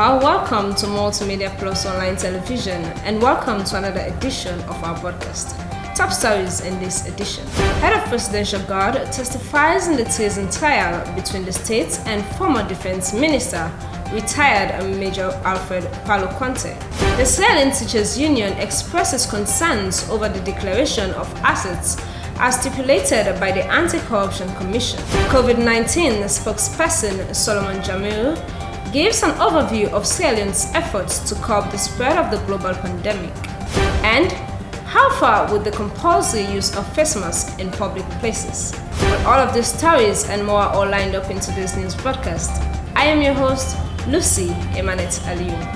Well, welcome to Multimedia Plus Online Television and welcome to another edition of our broadcast. Top stories in this edition. Head of Presidential Guard testifies in the treason trial between the state and former Defense Minister, retired Major Alfred Palo Conte. The Sierra Leone Teachers Union expresses concerns over the declaration of assets as stipulated by the Anti-Corruption Commission. COVID-19 spokesperson Solomon Jamil gives an overview of Sierra Leone's efforts to curb the spread of the global pandemic. And how far would the compulsory use of face masks in public places? But all of these stories and more are all lined up in today's news broadcast. I am your host, Lucy Emanet Aliyu.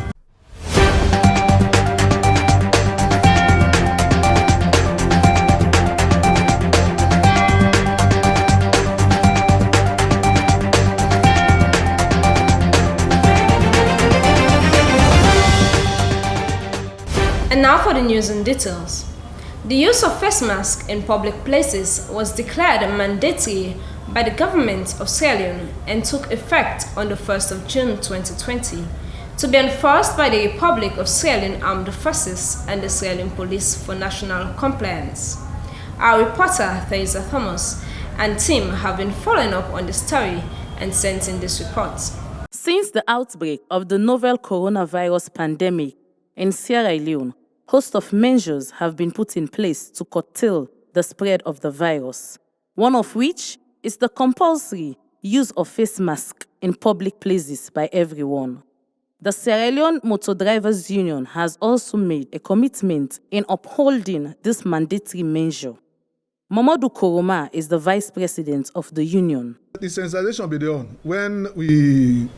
And now for the news and details. The use of face masks in public places was declared mandatory by the government of Sierra Leone and took effect on the 1st of June 2020 to be enforced by the Republic of Sierra Leone Armed Forces and the Sierra Leone Police for national compliance. Our reporter, Theresa Thomas, and team have been following up on the story and sent in this report. Since the outbreak of the novel coronavirus pandemic in Sierra Leone, host of measures have been put in place to curtail the spread of the virus, one of which is the compulsory use of face masks in public places by everyone. The Sierra Leone Motor Drivers Union has also made a commitment in upholding this mandatory measure. Mamadou Koroma is the vice president of the union. The sensitization will be there when we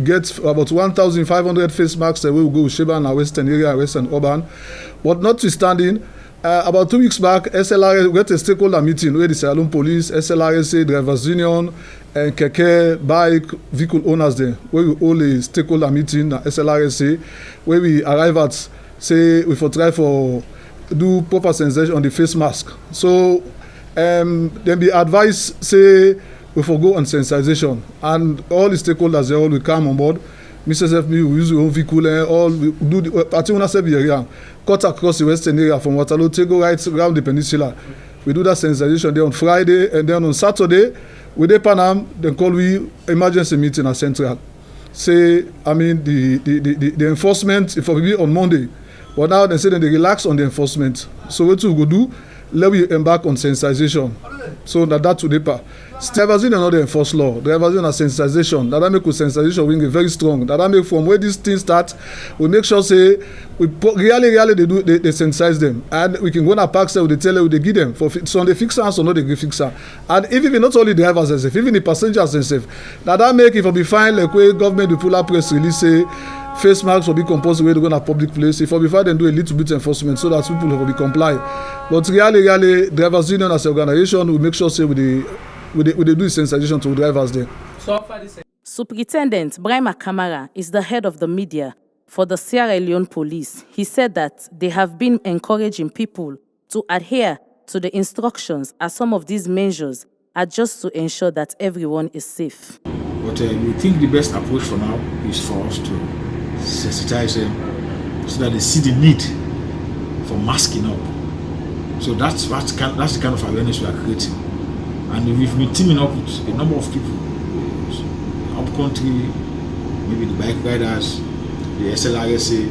get about 1,500 face masks that will go to Sheba and Western area, Western Urban. But notwithstanding, about 2 weeks back, SLRS, we got a stakeholder meeting where the Sierra Leone Police, SLRS, Drivers Union, and Keke, bike, vehicle owners there, where we hold a stakeholder meeting at SLRS, where we arrive at, say, we for try for do proper sensitization on the face mask. So, then be advised, say, we forgo on sensitization, and all the stakeholders they all will come on board. Mr. FB will use your own vehicle and all we do the particular area, cut across the western area from Waterloo, take right around the peninsula. We do that sensitization there on Friday, and then on Saturday, with the Panam, then call we emergency meeting at Central. Say, I mean the enforcement if we be on Monday, but now they say that they relax on the enforcement. So what we go do? Let we embark on sensitization. So that to the part. Drivers in another enforced law. Drivers in a sensitization. That make sensitization wing very strong. That make from where this thing start, we make sure say we really they sensitize them, and we can go on a park say we tell them they give them for so they fix us or not they give fixer. And even not only drivers themselves, even the passengers themselves. That make if we be fine like way government will pull up press release say face masks will be compulsory way to go in a public place. If we be fine then do a little bit enforcement so that people will be comply. But really drivers union as an organization we make sure say we do sensitization to drivers there. Superintendent Brahima Kamara is the head of the media for the Sierra Leone Police. He said that they have been encouraging people to adhere to the instructions as some of these measures are just to ensure that everyone is safe. But we think the best approach for now is for us to sensitize them so that they see the need for masking up. So that's the kind of awareness we are creating. And we've been teaming up with a number of people, up country, maybe the bike riders, the SLRSA,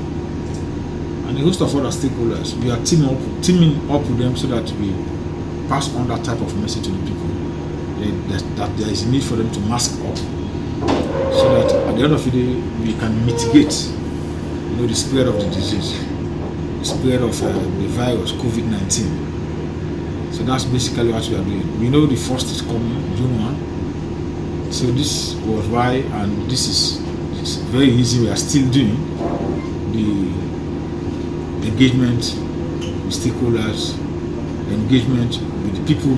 and a host of other stakeholders. We are teaming up with them so that we pass on that type of message to the people, that there is a need for them to mask up, so that at the end of the day we can mitigate, the spread of the disease, the spread of the virus, COVID-19. So that's basically what we are doing. We know the first is coming, June 1. So this was why, and it's very easy. We are still doing the engagement with stakeholders, the engagement with the people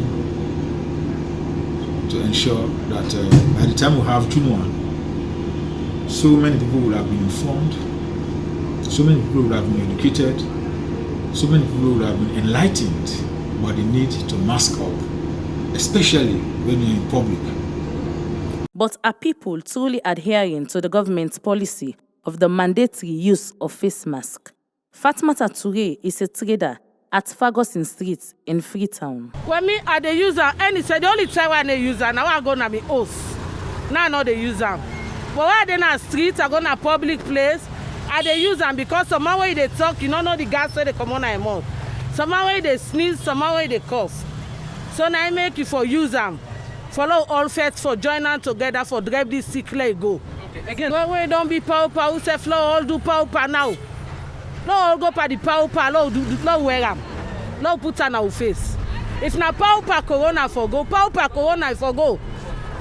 to ensure that by the time we have June 1, so many people will have been informed, so many people will have been educated, so many people will have been enlightened about the need to mask up, especially when you're in public. But are people truly adhering to the government's policy of the mandatory use of face mask. Fatmata Toure is a trader at Ferguson Street in Freetown. When me I dey use am, and the only time when I use am, now I go na me house. Now I know they use am. But when I dey na street, I go na public place, I dey use am because somehow when they talk, you don't know the gas where they come on my mouth. Somehow when they sneeze, somehow when they cough. So now I make you for use am. Follow all faith for join am together for drive this sick leg go. Okay. Again, when don't be power, say flow all do power now. No all go for the power, no wear am. No put on our face. If na power corona for go, power corona for go.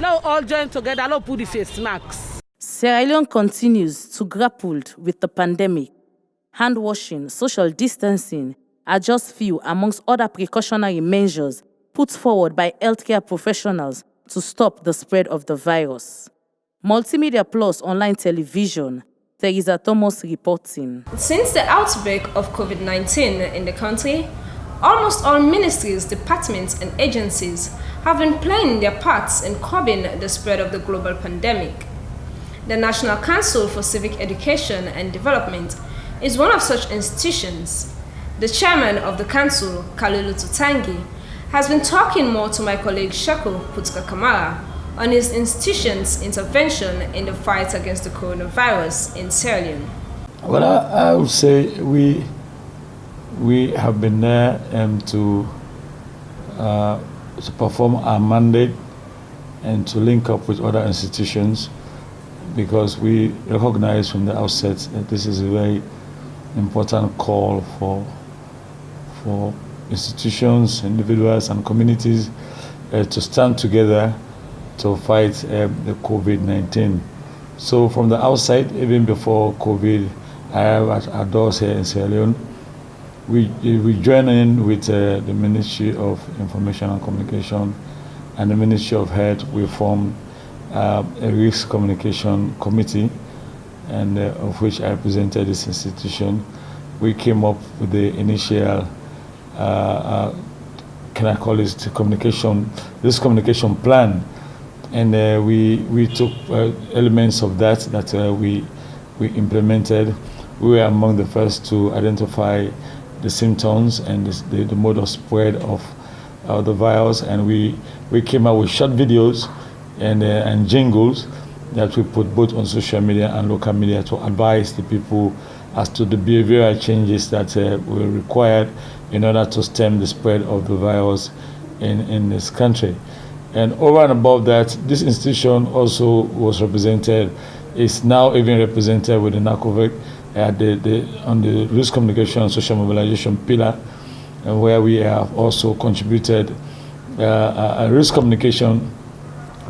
No all join together, no put the face masks. Sierra Leone continues to grapple with the pandemic. Hand washing, social distancing are just few amongst other precautionary measures put forward by healthcare professionals to stop the spread of the virus. Multimedia Plus Online Television, Teresa Thomas reporting. Since the outbreak of COVID-19 in the country, almost all ministries, departments, and agencies have been playing their parts in curbing the spread of the global pandemic. The National Council for Civic Education and Development is one of such institutions. The chairman of the council, Kalilu Tutangi, has been talking more to my colleague Shako Putka Kamara on his institution's intervention in the fight against the coronavirus in Sierra Leone. Well, I would say we have been there to perform our mandate and to link up with other institutions, because we recognize from the outset that this is a very important call for institutions, individuals, and communities to stand together to fight the COVID-19. So from the outside, even before COVID arrived at our doors here in Sierra Leone, we join in with the Ministry of Information and Communication and the Ministry of Health. We formed a risk communication committee, and of which I represented this institution. We came up with the initial can I call it this communication plan, and we took elements of that we implemented. We were among the first to identify the symptoms and the mode of spread of the virus, and we came out with short videos and jingles that we put both on social media and local media to advise the people as to the behavioral changes that were required in order to stem the spread of the virus in this country. And over and above that, this institution also was represented, is now even represented with the NACOVIC on the risk communication and social mobilization pillar, where we have also contributed a risk communication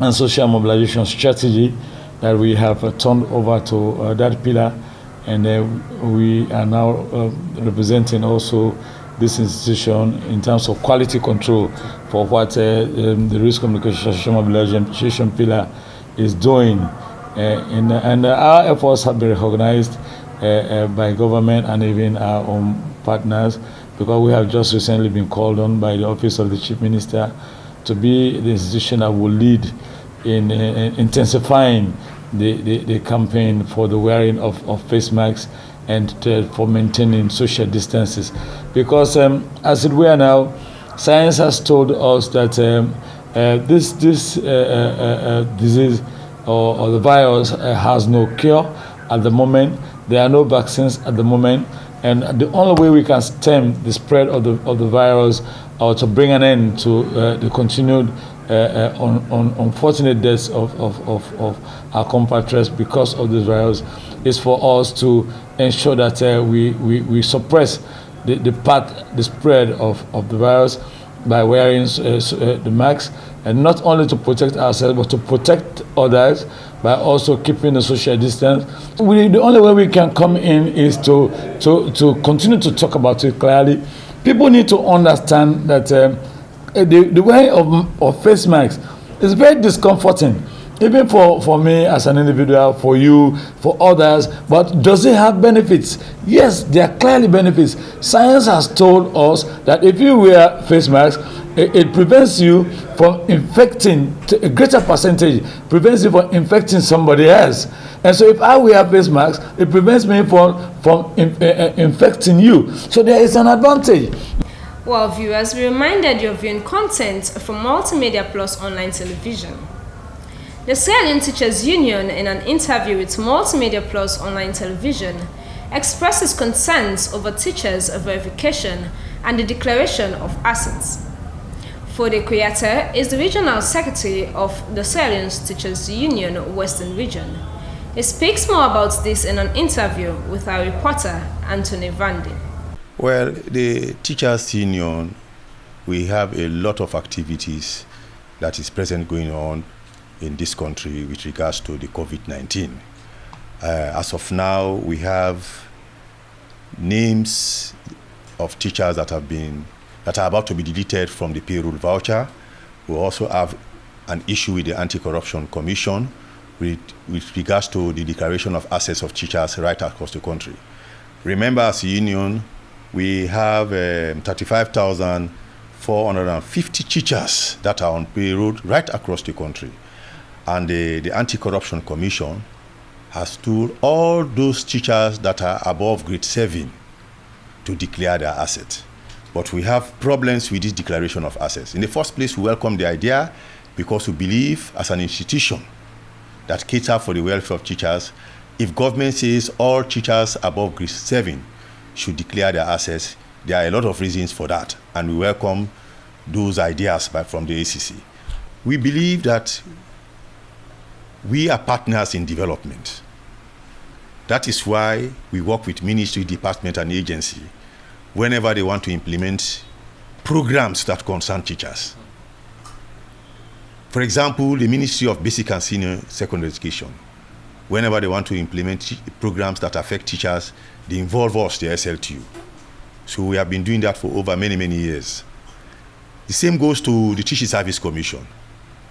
and social mobilization strategy that we have turned over to that pillar, and we are now representing also this institution in terms of quality control for what the risk communication social mobilization pillar is doing, and our efforts have been recognized by government and even our own partners, because we have just recently been called on by the Office of the Chief Minister to be the institution that will lead in intensifying the campaign for the wearing of face masks and for maintaining social distances. Because as it were now, science has told us that this disease or the virus has no cure at the moment. There are no vaccines at the moment, and the only way we can stem the spread of the virus or to bring an end to the continued unfortunate deaths of our compatriots because of this virus is for us to ensure that we suppress the spread of the virus by wearing the masks, and not only to protect ourselves but to protect others by also keeping the social distance. The only way we can come in is to continue to talk about it clearly. People need to understand that the way of face masks is very discomforting, even for me as an individual, for you, for others. But does it have benefits? Yes, there are clearly benefits. Science has told us that if you wear face masks, it prevents you from infecting, to a greater percentage, prevents you from infecting somebody else. And so if I wear face masks, it prevents me from infecting you. So there is an advantage. Well, viewers, we reminded you of viewing content from Multimedia Plus Online Television. The Sierra Leone Teachers Union, in an interview with Multimedia Plus Online Television, expresses concerns over teachers' verification and the declaration of assets. Fode Kuyate is the Regional Secretary of the Sierra Leone Teachers Union Western Region. He speaks more about this in an interview with our reporter, Anthony Vandi. Well, the Teachers Union, we have a lot of activities that is present going on in this country with regards to the COVID-19. As of now, we have names of teachers that are about to be deleted from the payroll voucher. We also have an issue with the Anti-Corruption Commission with regards to the declaration of assets of teachers right across the country. Remember, as a union, we have 35,450 teachers that are on payroll right across the country. And the Anti-Corruption Commission has told all those teachers that are above grade 7 to declare their assets. But we have problems with this declaration of assets. In the first place, we welcome the idea because we believe as an institution that cater for the welfare of teachers, if government says all teachers above grade 7 should declare their assets, there are a lot of reasons for that, and we welcome those ideas from the ACC. We believe that we are partners in development. That is why we work with ministry, department, and agency whenever they want to implement programs that concern teachers. For example, the Ministry of Basic and Senior Secondary Education, whenever they want to implement programs that affect teachers, they involve us, the SLTU. So we have been doing that for over many, many years. The same goes to the Teaching Service Commission.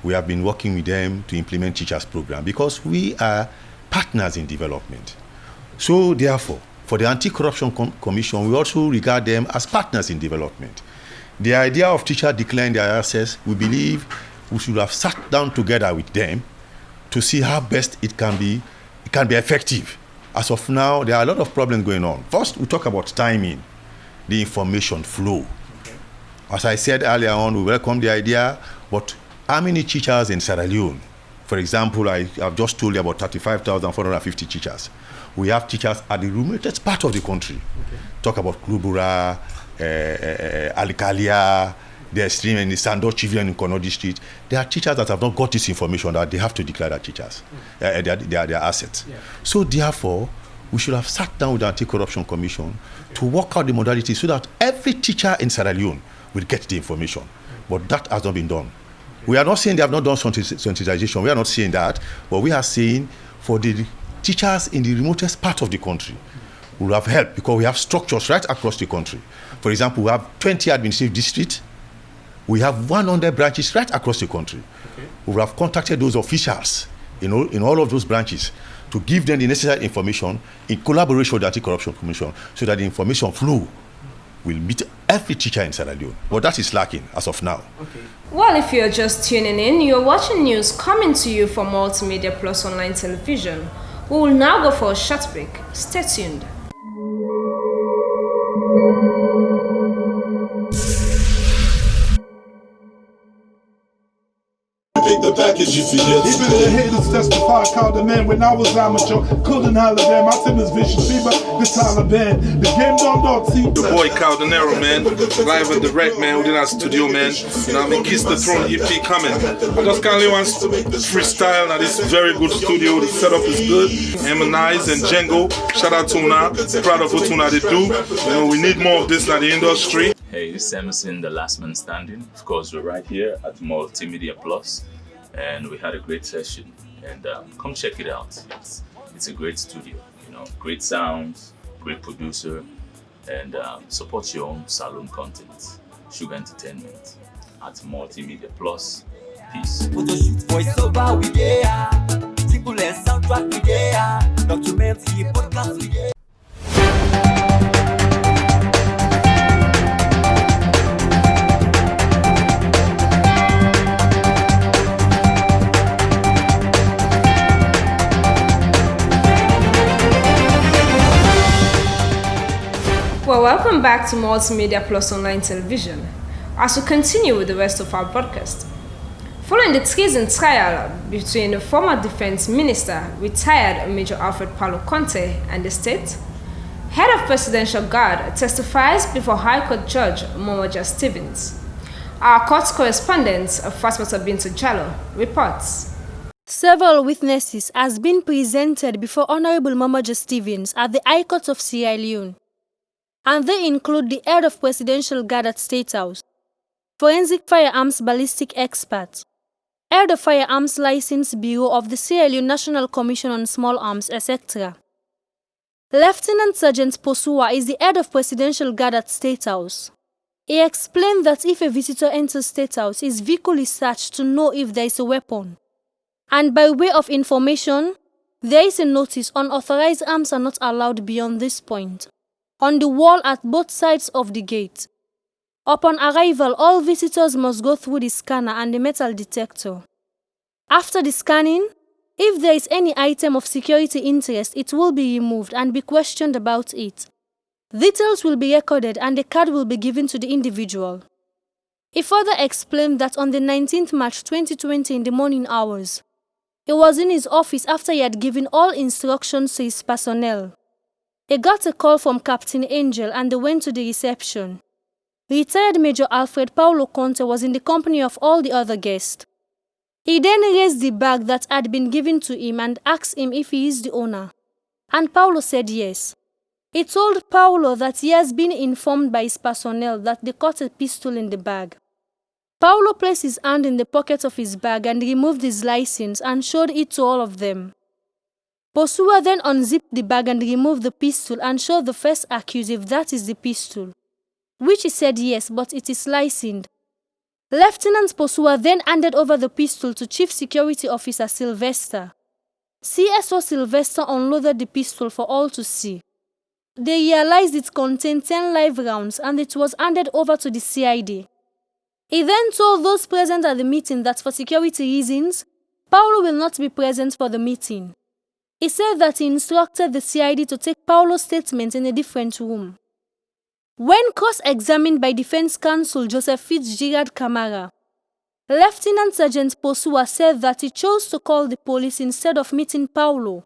We have been working with them to implement teachers program because we are partners in development. So therefore, for the Anti-Corruption Commission, we also regard them as partners in development. The idea of teachers declaring their assets, we believe we should have sat down together with them to see how best it can be effective. As of now, there are a lot of problems going on. First, we talk about timing, the information flow. As I said earlier on, we welcome the idea, but how many teachers in Sierra Leone? For example, I've just told you about 35,450 teachers. We have teachers at the remotest part of the country. Okay. Talk about Klubura, Alikalia, the extreme in the Sando Chivian in Kono District. There are teachers that have not got this information that they have to declare their teachers, their assets. Yeah. So therefore, we should have sat down with the Anti-Corruption Commission to work out the modalities so that every teacher in Sierra Leone will get the information. But that has not been done. We are not saying they have not done sensitization. We are not saying that. But we are saying for the teachers in the remotest part of the country, we will have help because we have structures right across the country. For example, we have 20 administrative districts. We have 100 branches right across the country. Okay. We will have contacted those officials in all of those branches to give them the necessary information in collaboration with the Anti-Corruption Commission so that the information flow will meet every teacher in Sierra Leone. But that is lacking as of now. Okay. Well, if you're just tuning in, you're watching news coming to you from Multimedia Plus Online Television. We will now go for a short break. Stay tuned. The package you forget. Even the haters testify, called the man when I was amateur. Couldn't holler them, I said this vicious fever, the Taliban. The game don't see. The boy Caldanero, man, live and direct, man, within our studio, man. You know what I mean? Kiss the Throne EP coming. I just kindly want to freestyle. Now this very good studio. The setup is good. Emanize and Django. Shout out to Una. Proud of what Una they do. You know, we need more of this in the industry. Hey, this is Emerson, the last man standing. Of course, we're right here at Multimedia Plus. And we had a great session, and come check it out. It's a great studio, you know, great sounds, great producer, and support your own saloon content. Sugar Entertainment at Multimedia Plus. Peace. Photoshoot, voiceover, we there. Simple and soundtrack, we there. Documentary, podcast, we there. Well, welcome back to Multimedia Plus Online Television as we continue with the rest of our broadcast. Following the treason trial between the former defense minister, retired Major Alfred Paulo Conte, and the state, head of Presidential Guard testifies before High Court Judge Momoja Stevens. Our court correspondent, Fatmata Bintu Jallo, reports. Several witnesses has been presented before Honorable Momoja Stevens at the High Court of Sierra Leone, and they include the head of Presidential Guard at State House, forensic firearms ballistic expert, head of Firearms License Bureau of the Sierra Leone National Commission on Small Arms, etc. Lieutenant Sergeant Posua is the head of Presidential Guard at State House. He explained that if a visitor enters State House, his vehicle is searched to know if there is a weapon. And by way of information, there is a notice unauthorized arms are not allowed beyond this point, on the wall at both sides of the gate. Upon arrival, all visitors must go through the scanner and the metal detector. After the scanning, if there is any item of security interest, it will be removed and be questioned about it. Details will be recorded and the card will be given to the individual. He further explained that on the 19th March 2020 in the morning hours, he was in his office after he had given all instructions to his personnel. He got a call from Captain Angel and they went to the reception. Retired Major Alfred Paulo Conte was in the company of all the other guests. He then raised the bag that had been given to him and asked him if he is the owner. And Paulo said yes. He told Paulo that he has been informed by his personnel that they caught a pistol in the bag. Paulo placed his hand in the pocket of his bag and removed his license and showed it to all of them. Posua then unzipped the bag and removed the pistol and showed the first accused if that is the pistol, which he said yes, but it is licensed. Lieutenant Posua then handed over the pistol to Chief Security Officer Sylvester. CSO Sylvester unloaded the pistol for all to see. They realized it contained 10 live rounds and it was handed over to the CID. He then told those present at the meeting that for security reasons, Paulo will not be present for the meeting. He said that he instructed the CID to take Paulo's statement in a different room. When cross-examined by Defense Counsel Joseph Fitzgerald Camara, Lieutenant Sergeant Posua said that he chose to call the police instead of meeting Paulo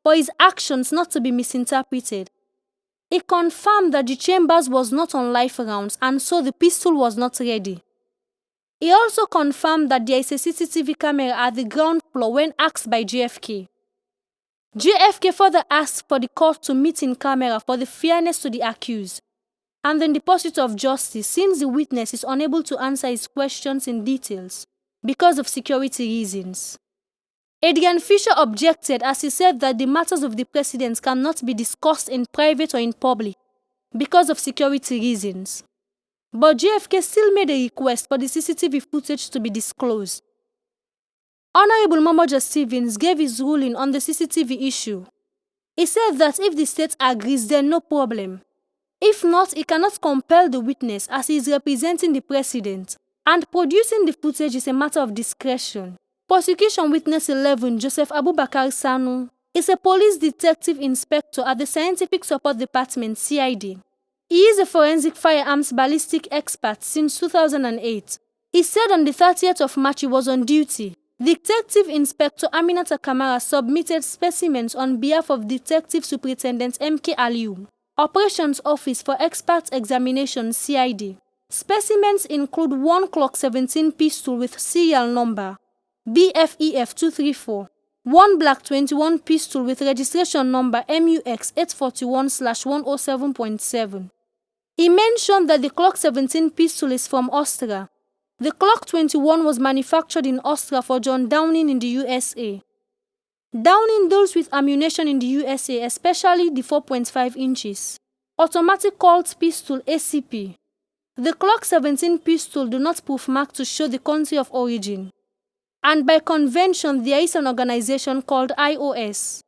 for his actions not to be misinterpreted. He confirmed that the chambers was not on live rounds and so the pistol was not ready. He also confirmed that there is a CCTV camera at the ground floor when asked by JFK. JFK further asked for the court to meet in camera for the fairness to the accused and in the pursuit of justice since the witness is unable to answer his questions in details because of security reasons. Adrian Fisher objected as he said that the matters of the president cannot be discussed in private or in public because of security reasons. But JFK still made a request for the CCTV footage to be disclosed. Honorable Momoja Stevens gave his ruling on the CCTV issue. He said that if the state agrees, then no problem. If not, he cannot compel the witness as he is representing the president, and producing the footage is a matter of discretion. Prosecution Witness 11, Joseph Abubakar Sanu, is a police detective inspector at the Scientific Support Department, CID. He is a forensic firearms ballistic expert since 2008. He said on the 30th of March he was on duty. Detective Inspector Aminata Kamara submitted specimens on behalf of Detective Superintendent M.K. Aliu, Operations Office for Expert Examination, CID. Specimens include one Glock 17 pistol with serial number BFEF 234, one Black 21 pistol with registration number MUX 841/107.7. He mentioned that the Glock 17 pistol is from Austria. The Glock 21 was manufactured in Austria for John Downing in the USA. Downing deals with ammunition in the USA, especially the 4.5 inches automatic Colt pistol ACP. The Glock 17 pistol do not proof mark to show the country of origin. And by convention, there is an organization called IOS,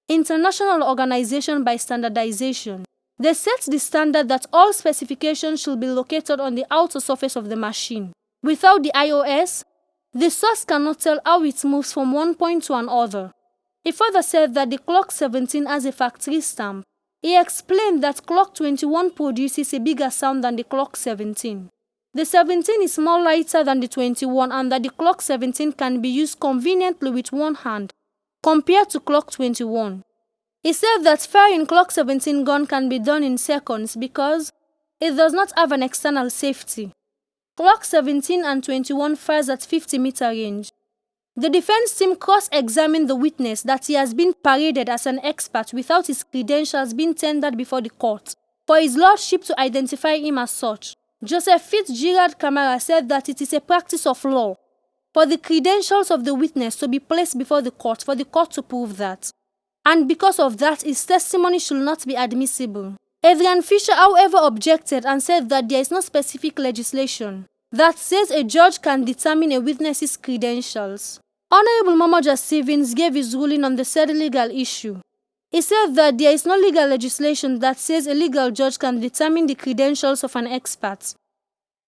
International Organization by Standardization. They set the standard that all specifications should be located on the outer surface of the machine. Without the IOS, the source cannot tell how it moves from one point to another. He further said that the Glock 17 has a factory stamp. He explained that clock 21 produces a bigger sound than the clock 17. The 17 is more lighter than the 21 and that the clock 17 can be used conveniently with one hand compared to clock 21. He said that firing clock 17 gun can be done in seconds because it does not have an external safety. Clock 17 and 21 fires at 50-meter range. The defense team cross-examined the witness that he has been paraded as an expert without his credentials being tendered before the court, for his lordship to identify him as such. Joseph Fitzgerald Camara said that it is a practice of law for the credentials of the witness to be placed before the court for the court to prove that. And because of that, his testimony should not be admissible. Adrian Fisher, however, objected and said that there is no specific legislation that says a judge can determine a witness's credentials. Honorable Momoja Stevens gave his ruling on the said legal issue. He said that there is no legal legislation that says a legal judge can determine the credentials of an expert.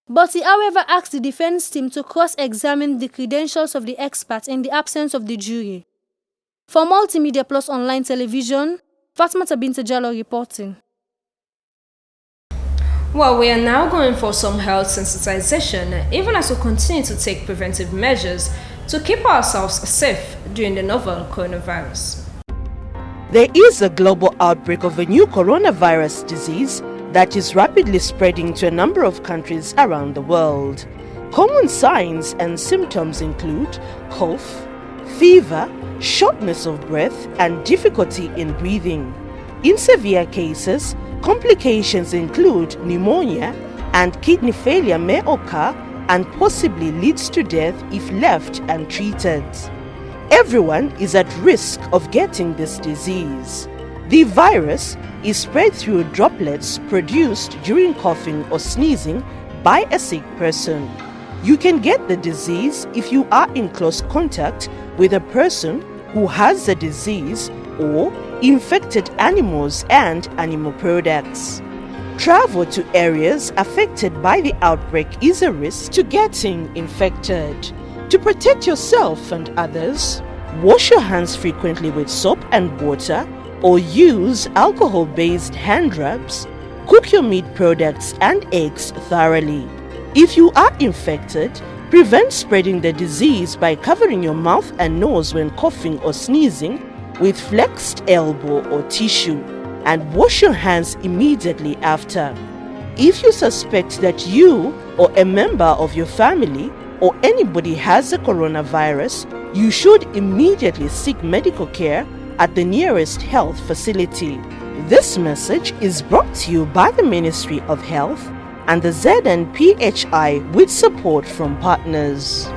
But he, however, asked the defense team to cross-examine the credentials of the expert in the absence of the jury. For Multimedia Plus Online Television, Fatmata Binta Jallo reporting. Well, we are now going for some health sensitization, even as we continue to take preventive measures to keep ourselves safe during the novel coronavirus. There is a global outbreak of a new coronavirus disease that is rapidly spreading to a number of countries around the world. Common signs and symptoms include cough, fever, shortness of breath, and difficulty in breathing. In severe cases, complications include pneumonia, and kidney failure may occur and possibly leads to death if left untreated. Everyone is at risk of getting this disease. The virus is spread through droplets produced during coughing or sneezing by a sick person. You can get the disease if you are in close contact with a person who has the disease or infected animals and animal products. Travel to areas affected by the outbreak is a risk to getting infected. To protect yourself and others, wash your hands frequently with soap and water or use alcohol-based hand rubs. Cook your meat products and eggs thoroughly. If you are infected, prevent spreading the disease by covering your mouth and nose when coughing or sneezing with flexed elbow or tissue, and wash your hands immediately after. If you suspect that you or a member of your family or anybody has the coronavirus, you should immediately seek medical care at the nearest health facility. This message is brought to you by the Ministry of Health and the ZNPHI with support from partners.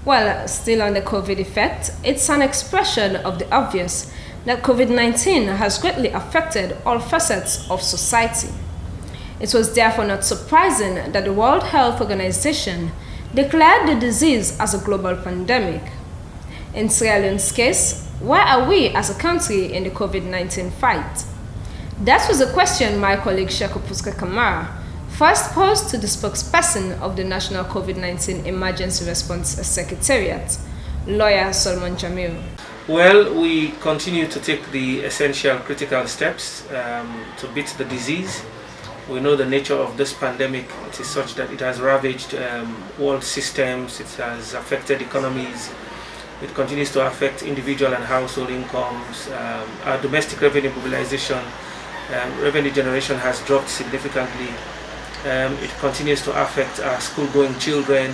Well, still on the COVID effect, it's an expression of the obvious that COVID-19 has greatly affected all facets of society. It was therefore not surprising that the World Health Organization declared the disease as a global pandemic. In Sierra Leone's case, where are we as a country in the COVID-19 fight? That was a question my colleague Sheko Puska Kamara first posed to the spokesperson of the National COVID-19 Emergency Response Secretariat, lawyer Solomon Jamil. Well, we continue to take the essential critical steps to beat the disease. We know the nature of this pandemic. It is such that it has ravaged world systems, it has affected economies, it continues to affect individual and household incomes. Our domestic revenue mobilization, revenue generation has dropped significantly. It continues to affect our school-going children.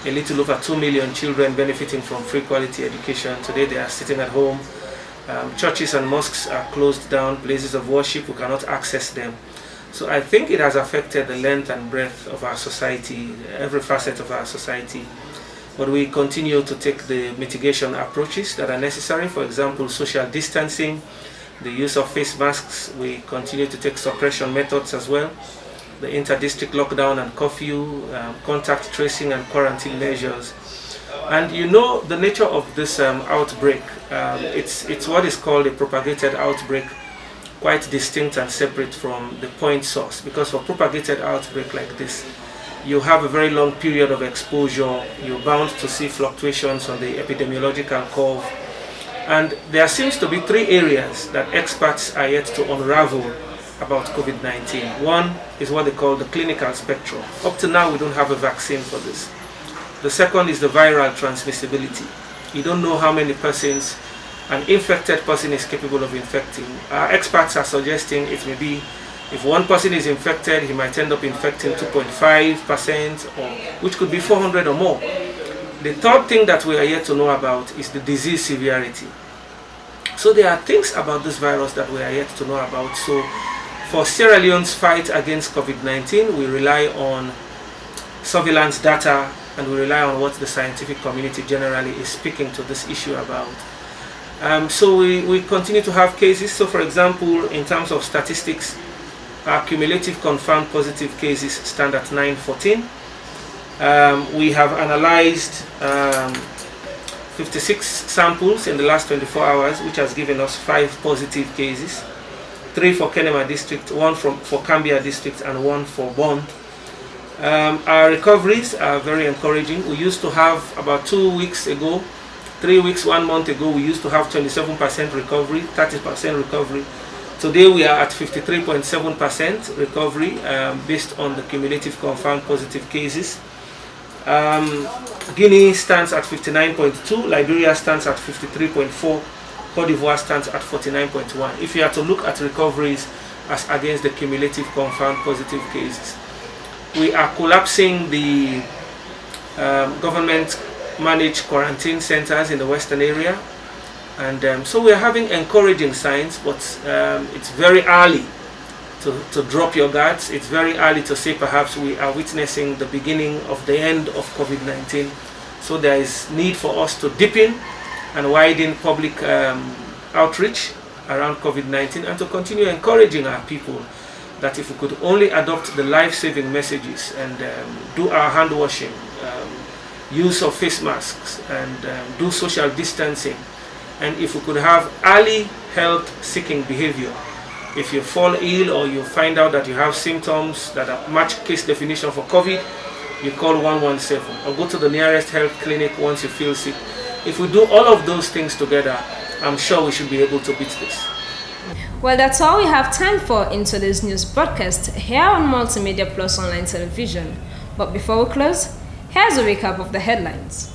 A little over 2 million children benefiting from free quality education. Today they are sitting at home. Churches and mosques are closed down, places of worship, we cannot access them. So I think it has affected the length and breadth of our society, every facet of our society. But we continue to take the mitigation approaches that are necessary. For example, social distancing, the use of face masks. We continue to take suppression methods as well. The inter-district lockdown and curfew, contact tracing and quarantine measures. And you know the nature of this outbreak. It's what is called a propagated outbreak, quite distinct and separate from the point source, because for propagated outbreak like this, you have a very long period of exposure, you're bound to see fluctuations on the epidemiological curve, and there seems to be three areas that experts are yet to unravel about COVID-19. One is what they call the clinical spectrum. Up to now, we don't have a vaccine for this. The second is the viral transmissibility. You don't know how many persons an infected person is capable of infecting. Experts are suggesting it may be, if one person is infected, he might end up infecting 2.5%, or which could be 400 or more. The third thing that we are yet to know about is the disease severity. So there are things about this virus that we are yet to know about. So for Sierra Leone's fight against COVID-19, we rely on surveillance data, and we rely on what the scientific community generally is speaking to this issue about. So we continue to have cases. So for example, in terms of statistics, our cumulative confirmed positive cases stand at 914. We have analyzed 56 samples in the last 24 hours, which has given us 5 positive cases, 3 for Kenema district, 1 for Cambia district, and 1 for Bon. Our recoveries are very encouraging. We used to have about 2 weeks ago, 3 weeks, 1 month ago, we used to have 27% recovery, 30% recovery. Today we are at 53.7% recovery based on the cumulative confirmed positive cases. Guinea stands at 59.2, Liberia stands at 53.4, Cote d'Ivoire stands at 49.1. If you are to look at recoveries as against the cumulative confirmed positive cases, we are collapsing the government managed quarantine centers in the western area, and so we are having encouraging signs, but it's very early to drop your guards. It's very early to say perhaps we are witnessing the beginning of the end of COVID-19. So there is need for us to deepen and widen public outreach around COVID-19, and to continue encouraging our people that if we could only adopt the life-saving messages and do our hand washing, use of face masks, and do social distancing, and if we could have early health-seeking behavior. If you fall ill or you find out that you have symptoms that are match case definition for COVID, you call 117 or go to the nearest health clinic once you feel sick. If we do all of those things together, I'm sure we should be able to beat this. Well, that's all we have time for in today's news broadcast here on Multimedia Plus Online Television. But before we close, here's a recap of the headlines.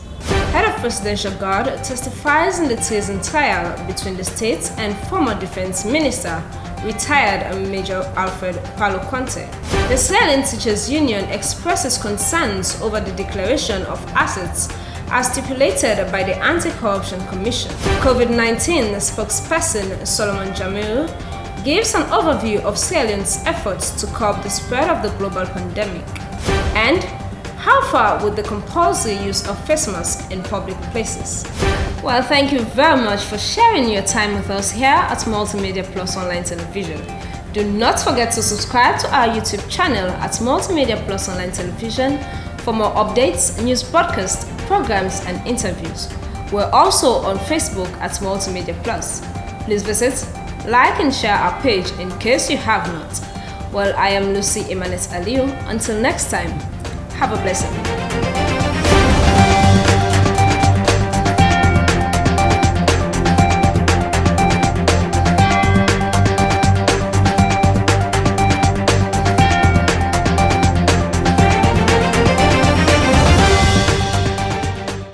Head of Presidential Guard testifies in the treason trial between the state and former Defense Minister, retired Major Alfred Palo Conte. The Sierra Leone Teachers Union expresses concerns over the declaration of assets as stipulated by the Anti-Corruption Commission. COVID-19 spokesperson Solomon Jamiru gives an overview of Sierra Leone's efforts to curb the spread of the global pandemic. And how far would the compulsory use of face masks in public places? Well, thank you very much for sharing your time with us here at Multimedia Plus Online Television. Do not forget to subscribe to our YouTube channel at Multimedia Plus Online Television for more updates, news broadcasts, programs, and interviews. We're also on Facebook at Multimedia Plus. Please visit, like, and share our page in case you have not. Well, I am Lucy Emanet Aliu. Until next time, have a blessed week.